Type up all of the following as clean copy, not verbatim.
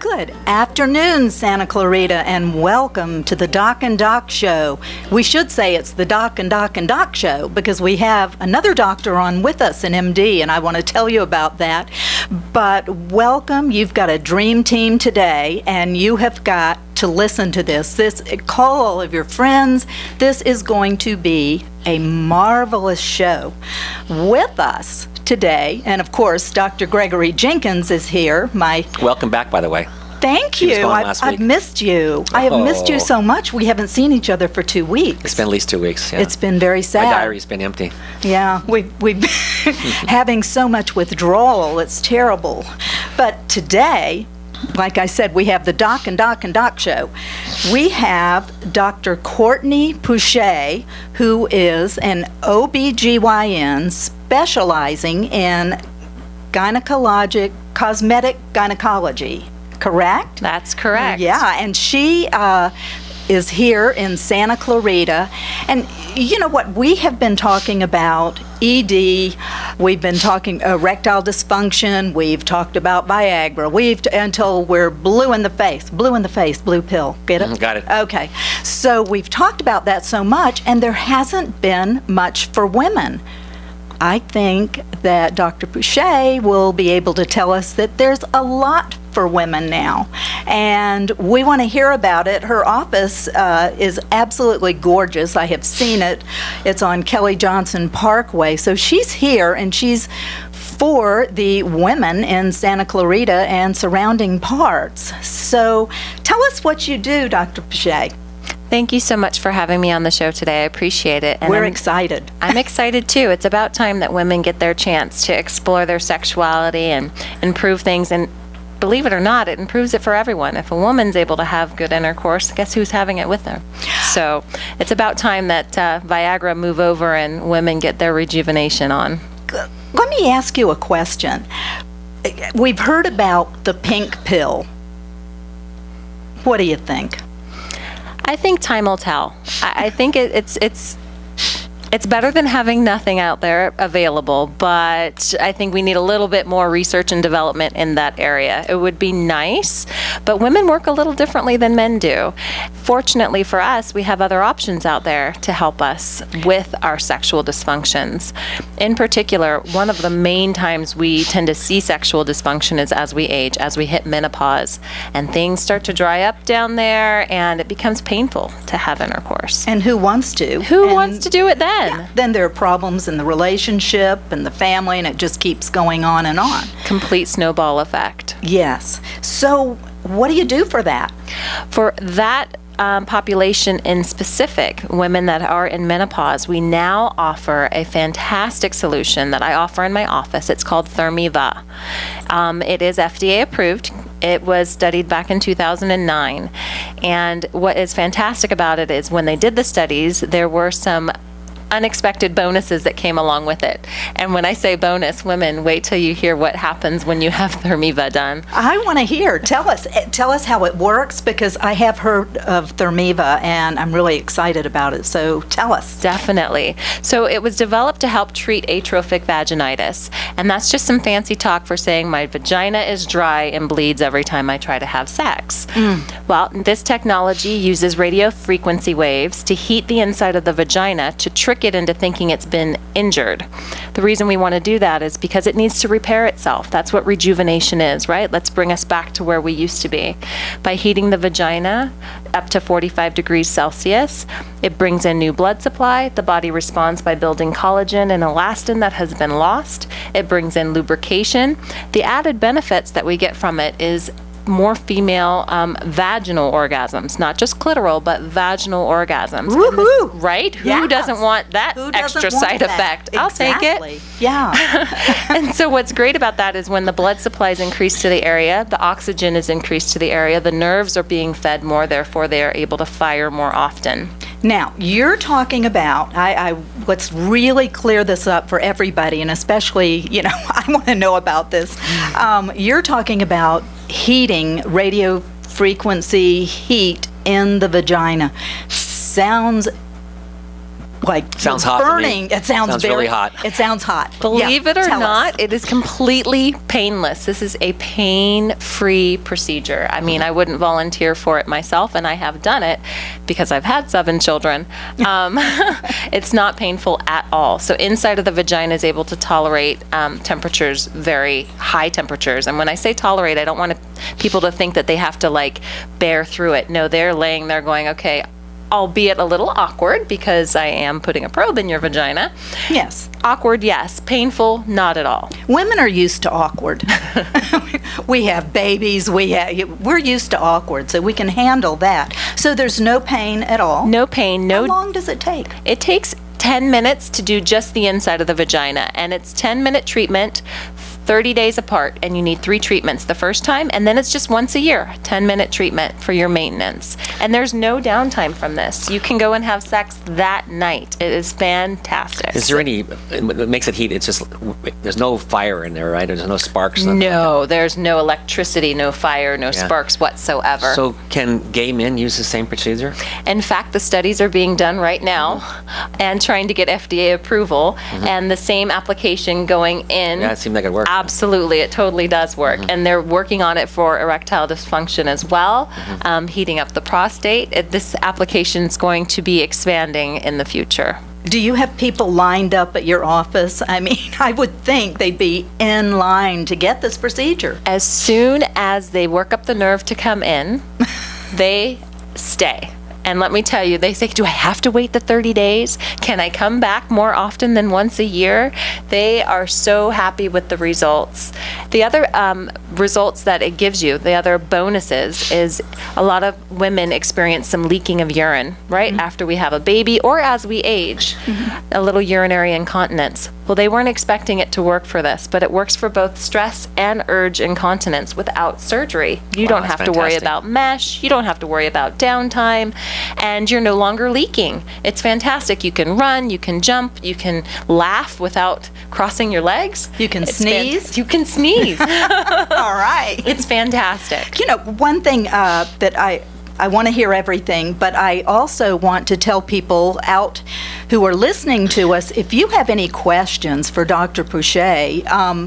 Good afternoon, Santa Clarita, and welcome to the Doc and Doc Show. We should say it's the Doc and Doc and Doc Show because we have another doctor on with us, an MD, and I want to tell you about that. But welcome. You've got a dream team today, and you have got to listen to this. Call all of your friends. This is going to be a marvelous show. With us today, and of course, Dr. Gregory Jenkins is here. Welcome back, by the way. Thank you. I've missed you. I have missed you so much. We haven't seen each other for 2 weeks. It's been at least 2 weeks. Yeah. It's been very sad. My diary's been empty. Yeah, we've been having so much withdrawal. It's terrible. But today, like I said, we have the Doc and Doc and Doc Show. We have Dr. Courtney Pouchet, who is an OBGYN specializing in cosmetic gynecology, correct? That's correct. Yeah, and she is here in Santa Clarita. And you know what? We have been talking about ED. We've been talking erectile dysfunction. We've talked about Viagra. Until we're blue in the face, blue pill. Get it? Got it. Okay. So we've talked about that so much, and there hasn't been much for women. I think that Dr. Pouchet will be able to tell us that there's a lot for women now, and we want to hear about it. Her office is absolutely gorgeous. I have seen it. It's on Kelly Johnson Parkway. So she's here, and she's for the women in Santa Clarita and surrounding parts. So tell us what you do, Dr. Pouchet. Thank you so much for having me on the show today. I appreciate it. And we're excited. I'm excited too. It's about time that women get their chance to explore their sexuality and improve things. And believe it or not, it improves it for everyone. If a woman's able to have good intercourse, guess who's having it with her? So it's about time that Viagra move over and women get their rejuvenation on. Let me ask you a question. We've heard about the pink pill. What do you think? I think time will tell. I think it's better than having nothing out there available, but I think we need a little bit more research and development in that area. It would be nice, but women work a little differently than men do. Fortunately for us, we have other options out there to help us with our sexual dysfunctions. In particular, one of the main times we tend to see sexual dysfunction is as we age, as we hit menopause, and things start to dry up down there, and it becomes painful to have intercourse. And who wants to? Who wants to do it then? Yeah. Then there are problems in the relationship and the family, and it just keeps going on and on. Complete snowball effect. Yes. So what do you do for that? For that population in specific, women that are in menopause, we now offer a fantastic solution that I offer in my office. It's called Thermiva. It is FDA approved. It was studied back in 2009. And what is fantastic about it is when they did the studies, there were some unexpected bonuses that came along with it. And when I say bonus, women, wait till you hear what happens when you have Thermiva done. I want to hear. Tell us how it works, because I have heard of Thermiva and I'm really excited about it. So tell us. Definitely. So it was developed to help treat atrophic vaginitis. And that's just some fancy talk for saying my vagina is dry and bleeds every time I try to have sex. Well, this technology uses radio frequency waves to heat the inside of the vagina to trick it into thinking it's been injured. The reason we want to do that is because it needs to repair itself. That's what rejuvenation is, right? Let's bring us back to where we used to be. By heating the vagina up to 45 degrees Celsius, it brings in new blood supply. The body responds by building collagen and elastin that has been lost. It brings in lubrication. The added benefits that we get from it is more female vaginal orgasms, not just clitoral, but vaginal orgasms. Woohoo! Right? Yes. Who doesn't want that extra side effect? Exactly. I'll take it. Yeah. And so what's great about that is when the blood supply is increased to the area, the oxygen is increased to the area, the nerves are being fed more, therefore they are able to fire more often. Now, you're talking about, let's really clear this up for everybody, and especially, I want to know about this. You're talking about heating, radio frequency heat in the vagina. Sounds like Sounds hot to me. burning. It sounds really hot. It sounds hot. Believe Yeah, it or tell not, us. it is completely painless. This is a pain-free procedure. I mean, I wouldn't volunteer for it myself, and I have done it because I've had 7 children. It's not painful at all. So inside of the vagina is able to tolerate temperatures, very high temperatures. And when I say tolerate, I don't want people to think that they have to like bear through it. No, they're laying there going, okay, albeit a little awkward because I am putting a probe in your vagina. Yes. Awkward, yes. Painful, not at all. Women are used to awkward. We have babies. We're used to awkward, so we can handle that. So there's no pain at all. No pain, How no. long does it take? It takes 10 minutes to do just the inside of the vagina, and it's 10-minute treatment, 30 days apart, and you need 3 treatments the first time, and then it's just once a year, 10-minute treatment for your maintenance. And there's no downtime from this. You can go and have sex that night. It is fantastic. Is there any, what makes it heat, it's just, there's no fire in there, right? There's no sparks? nothing like No, there's no electricity, no fire, no Yeah. sparks whatsoever. that? So can gay men use the same procedure? In fact, the studies are being done right now and trying to get FDA approval, and the same application going in. Yeah, it seemed like it worked. Absolutely, it totally does work. And they're working on it for erectile dysfunction as well, heating up the prostate. This application is going to be expanding in the future. Do you have people lined up at your office? I mean, I would think they'd be in line to get this procedure. As soon as they work up the nerve to come in, they stay. And let me tell you, they say, do I have to wait the 30 days? Can I come back more often than once a year? They are so happy with the results. The other results that it gives you, the other bonuses, is a lot of women experience some leaking of urine, right? After we have a baby or as we age, a little urinary incontinence. Well, they weren't expecting it to work for this, but it works for both stress and urge incontinence without surgery. You Wow, don't that's have to worry fantastic. about mesh, you don't have to worry about downtime, and you're no longer leaking. It's fantastic. You can run, you can jump, you can laugh without crossing your legs. You can It's sneeze. You can sneeze. All right. It's fantastic. You know, one thing that I want to hear everything, but I also want to tell people out who are listening to us, if you have any questions for Dr. Pouchet,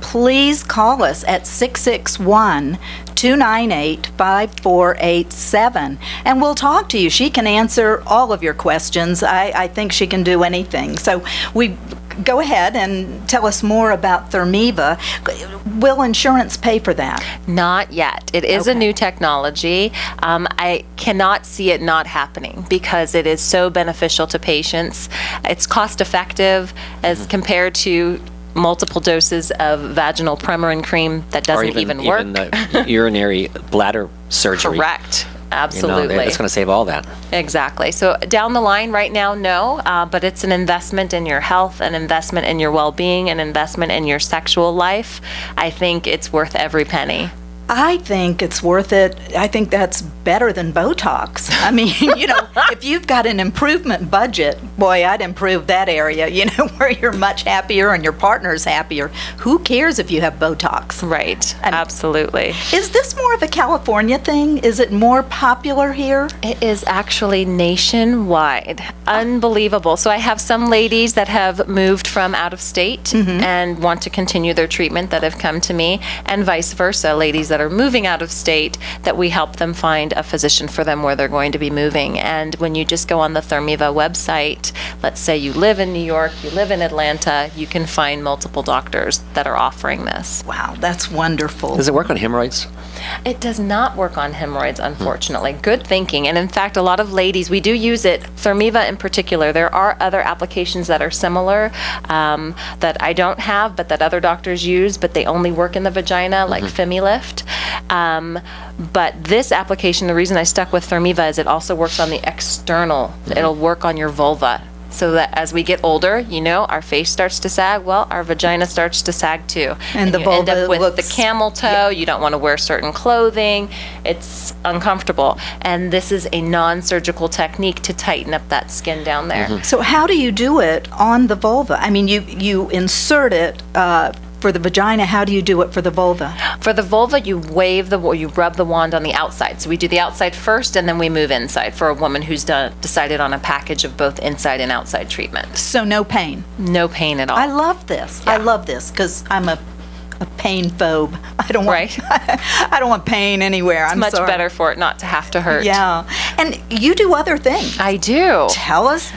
please call us at 661-298-5487, and we'll talk to you. She can answer all of your questions. I think she can do anything. So go ahead and tell us more about Thermiva. Will insurance pay for that? Not yet. It is a Okay. new technology. I cannot see it not happening because it is so beneficial to patients. It's cost effective as compared to multiple doses of vaginal Premarin cream that Or doesn't even work. Even the urinary bladder surgery. Correct. You know, Absolutely. it's going to save all that. Exactly. So down the line right now, no, but it's an investment in your health, an investment in your well-being, an investment in your sexual life. I think it's worth every penny. I think it's worth it. I think that's better than Botox. I mean, you know, if you've got an improvement budget, boy, I'd improve that area, you know, where you're much happier and your partner's happier. Who cares if you have Botox? Right. Absolutely. Is this more of a California thing? Is it more popular here? It is actually nationwide. Unbelievable. So I have some ladies that have moved from out of state and want to continue their treatment that have come to me, and vice versa, ladies that are moving out of state that we help them find a physician for them where they're going to be moving. And when you just go on the Thermiva website, let's say you live in New York, you live in Atlanta, you can find multiple doctors that are offering this. Wow, that's wonderful. Does it work on hemorrhoids? It does not work on hemorrhoids, unfortunately. Good thinking. And in fact, a lot of ladies, we do use it, Thermiva in particular. There are other applications that are similar that I don't have, but that other doctors use, but they only work in the vagina, like FemiLift. But this application, the reason I stuck with Thermiva is it also works on the external. It'll work on your vulva. So that as we get older, you know, our face starts to sag. Well, our vagina starts to sag too. And the you end vulva up with looks- the camel toe. You don't want to wear certain clothing. It's uncomfortable. And this is a non-surgical technique to tighten up that skin down there. So how do you do it on the vulva? I mean, you insert it for the vagina. How do you do it for the vulva? For the vulva, you rub the wand on the outside. So we do the outside first, and then we move inside for a woman who's decided on a package of both inside and outside treatment. So no pain. No pain at all. I love this. Yeah. I love this because I'm a pain phobe. I don't want Right. I don't want pain anywhere. It's I'm much sorry. better for it not to have to hurt. Yeah. And you do other things. I do. Tell us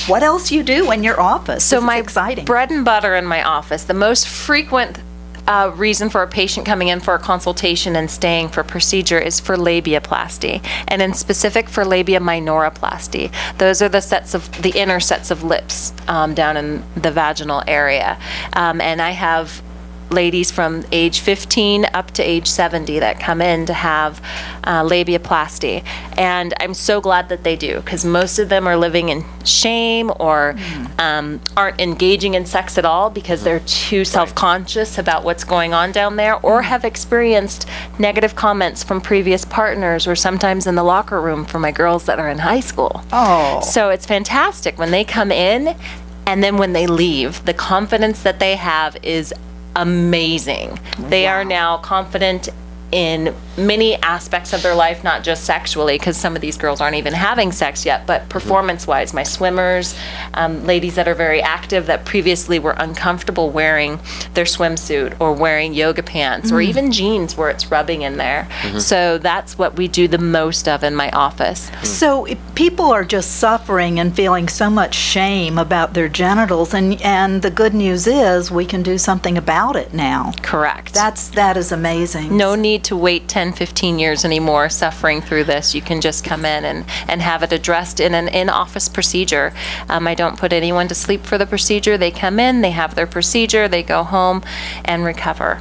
what else you do in your office. So This is my exciting. bread and butter in my office, the most frequent reason for a patient coming in for a consultation and staying for procedure is for labiaplasty, and in specific for labia minoroplasty. Those are the inner sets of lips down in the vaginal area. And I have ladies from age 15 up to age 70 that come in to have labiaplasty. And I'm so glad that they do, because most of them are living in shame or aren't engaging in sex at all because they're too self-conscious about what's going on down there, or have experienced negative comments from previous partners, or sometimes in the locker room for my girls that are in high school. Oh. So it's fantastic when they come in, and then when they leave, the confidence that they have is amazing. They are now confident in many aspects of their life, not just sexually, because some of these girls aren't even having sex yet, but performance-wise, my swimmers, ladies that are very active that previously were uncomfortable wearing their swimsuit or wearing yoga pants or even jeans where it's rubbing in there. So that's what we do the most of in my office. So if people are just suffering and feeling so much shame about their genitals, and the good news is we can do something about it now. Correct. That is amazing. No need to wait 10, 15 years anymore suffering through this. You can just come in and have it addressed in an in-office procedure. I don't put anyone to sleep for the procedure. They come in, they have their procedure, they go home and recover.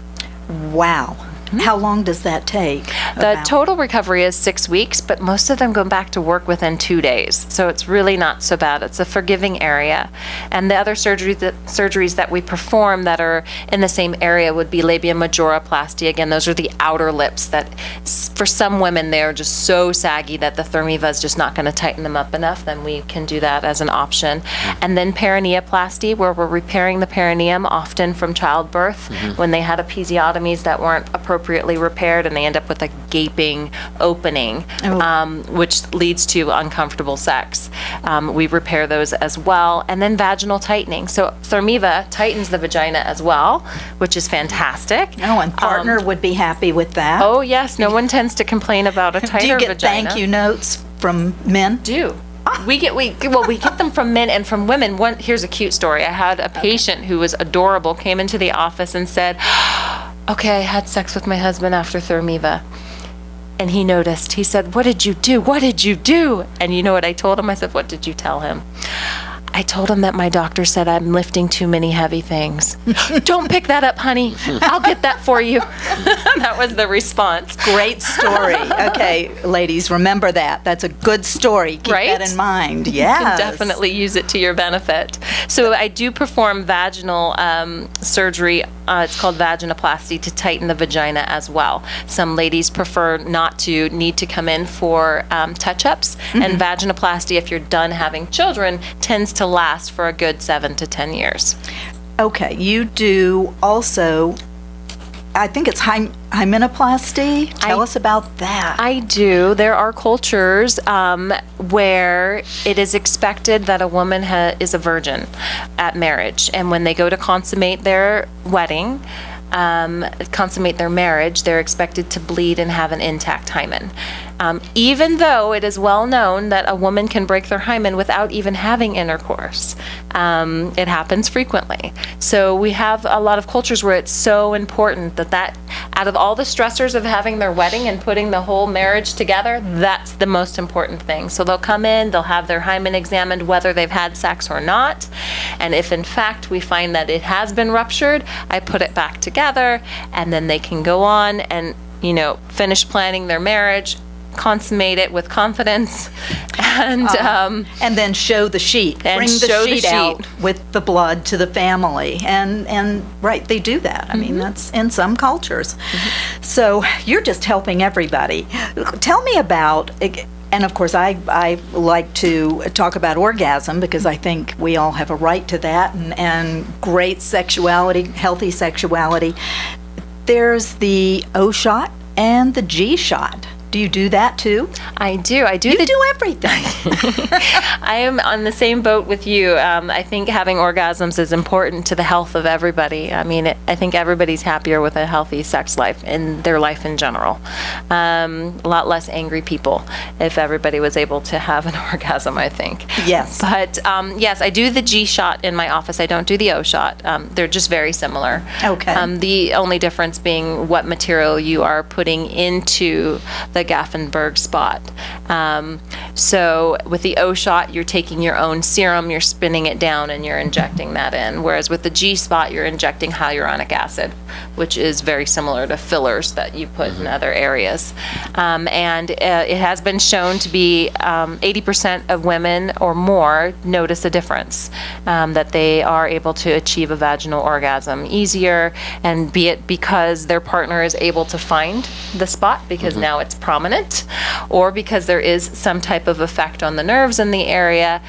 Wow. How long does that take? The total recovery is 6 weeks, but most of them go back to work within 2 days. So it's really not so bad. It's a forgiving area. And the other surgeries that we perform that are in the same area would be labia majoroplasty. Again, those are the outer lips that for some women, they're just so saggy that the Thermiva is just not going to tighten them up enough. Then we can do that as an option. And then perineoplasty, where we're repairing the perineum, often from childbirth, when they had episiotomies that weren't appropriately repaired, and they end up with a gaping opening, which leads to uncomfortable sex. We repair those as well. And then vaginal tightening. So Thermiva tightens the vagina as well, which is fantastic. Oh, and partner would be happy with that. Oh, yes. No one tends to complain about a tighter Do you get vagina. thank you notes from men? Do. We get them from men and from women. Here's a cute story. I had a patient who was adorable, came into the office and said, okay, I had sex with my husband after Thermiva. And he noticed. He said, what did you do? What did you do? And you know what I told him? I said, what did you tell him? I told him that my doctor said I'm lifting too many heavy things. Don't pick that up, honey. I'll get that for you. That was the response. Great story. Okay, ladies, remember that. That's a good story. Keep Right? that in mind. You Yes. can definitely use it to your benefit. So I do perform vaginal surgery. It's called vaginoplasty, to tighten the vagina as well. Some ladies prefer not to need to come in for touch-ups. And vaginoplasty, if you're done having children, tends to last for a good 7 to 10 years. Okay, you do also, I think it's hymenoplasty. Tell us about that. I do. There are cultures where it is expected that a woman is a virgin at marriage. And when they go to consummate their wedding, consummate their marriage, they're expected to bleed and have an intact hymen. Even though it is well known that a woman can break their hymen without even having intercourse. It happens frequently. So we have a lot of cultures where it's so important that out of all the stressors of having their wedding and putting the whole marriage together, that's the most important thing. So they'll come in, they'll have their hymen examined whether they've had sex or not. And if in fact we find that it has been ruptured, I put it back together, and then they can go on and, finish planning their marriage, consummate it with confidence, and then show the sheet. and Bring the show the sheet sheet. out with the blood to the family. And right, they do that. I mean, that's in some cultures. So you're just helping everybody. Tell me about And of course, I like to talk about orgasm because I think we all have a right to that, and great sexuality, healthy sexuality. There's the O shot and the G shot. Do you do that too? I do. You do everything. I am on the same boat with you. I think having orgasms is important to the health of everybody. I mean, I think everybody's happier with a healthy sex life in their life in general. A lot less angry people if everybody was able to have an orgasm, I think. Yes. But yes, I do the G shot in my office. I don't do the O shot. They're just very similar. Okay. The only difference being what material you are putting into the Gaffenberg spot. So with the O shot, you're taking your own serum, you're spinning it down, and you're injecting that in. Whereas with the G spot, you're injecting hyaluronic acid, which is very similar to fillers that you put in other areas. And it has been shown to be 80% of women or more notice a difference, that they are able to achieve a vaginal orgasm easier, and be it because their partner is able to find the spot because now it's prominent, or because there is some type of effect on the nerves in the area.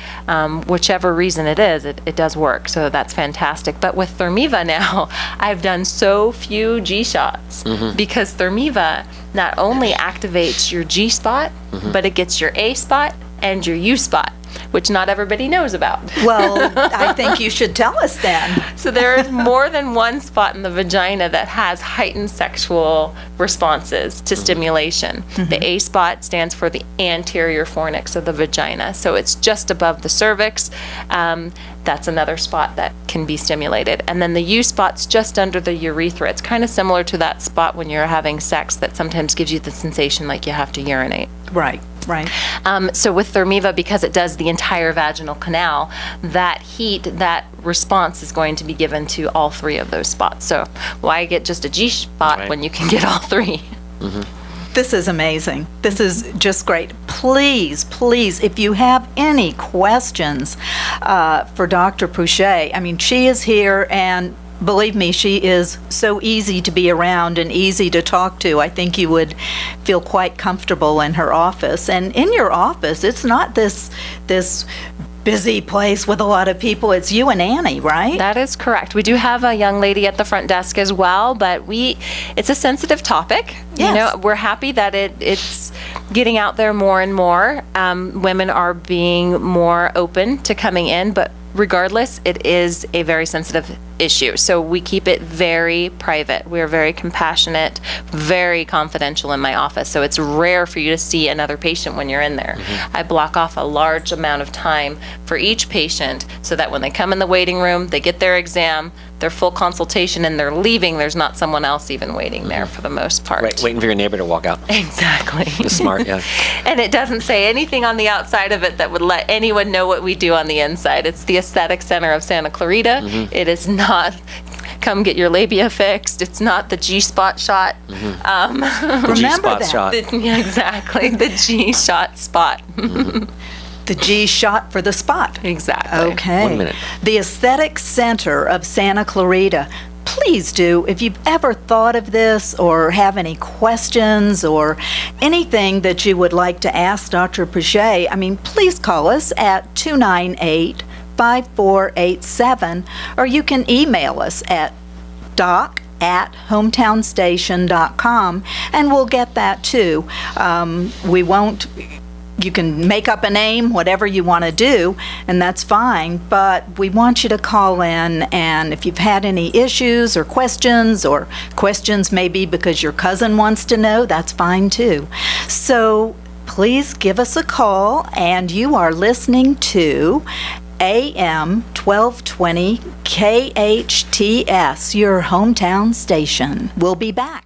Whichever reason it is, it does work. So that's fantastic. But with Thermiva now, I've done so few G shots because Thermiva not only activates your G spot, but it gets your A spot and your U spot, which not everybody knows about. Well, I think you should tell us then. So there is more than one spot in the vagina that has heightened sexual responses to stimulation. The A spot stands for the anterior fornix of the vagina. So it's just above the cervix. That's another spot that can be stimulated. And then the U spot's just under the urethra. It's kind of similar to that spot when you're having sex that sometimes gives you the sensation like you have to urinate. Right, right. So with Thermiva, because it does the entire vaginal canal, that heat, that response is going to be given to all three of those spots. So why get just a G spot when you can get all three? This is amazing. This is just great. Please, please, if you have any questions for Dr. Pouchet, I mean, she is here, and believe me, she is so easy to be around and easy to talk to. I think you would feel quite comfortable in her office. And in your office, it's not this busy place with a lot of people. It's you and Annie, right? That is correct. We do have a young lady at the front desk as well, but it's a sensitive topic. Yes. You know, we're happy that it's getting out there more and more. Women are being more open to coming in, but regardless, it is a very sensitive issue. So we keep it very private. We're very compassionate, very confidential in my office. So it's rare for you to see another patient when you're in there. I block off a large amount of time for each patient so that when they come in the waiting room, they get their exam, their full consultation, and they're leaving, there's not someone else even waiting there for the most part. Right, waiting for your neighbor to walk out. Exactly. Smart, yeah. And it doesn't say anything on the outside of it that would let anyone know what we do on the inside. It's the Aesthetic Center of Santa Clarita. It is not come get your labia fixed. It's not the G-spot shot. Remember G-spot that. shot. Yeah, exactly. The G-shot spot. The G shot for the spot. Exactly. Okay. 1 minute. The Aesthetic Center of Santa Clarita. Please do, if you've ever thought of this or have any questions or anything that you would like to ask Dr. Pouchet, I mean, please call us at 298-5487, or you can email us at doc@hometownstation.com, and we'll get that too. We won't. You can make up a name, whatever you want to do, and that's fine, but we want you to call in, and if you've had any issues or questions maybe because your cousin wants to know, that's fine too. So please give us a call, and you are listening to AM 1220 KHTS, your hometown station. We'll be back.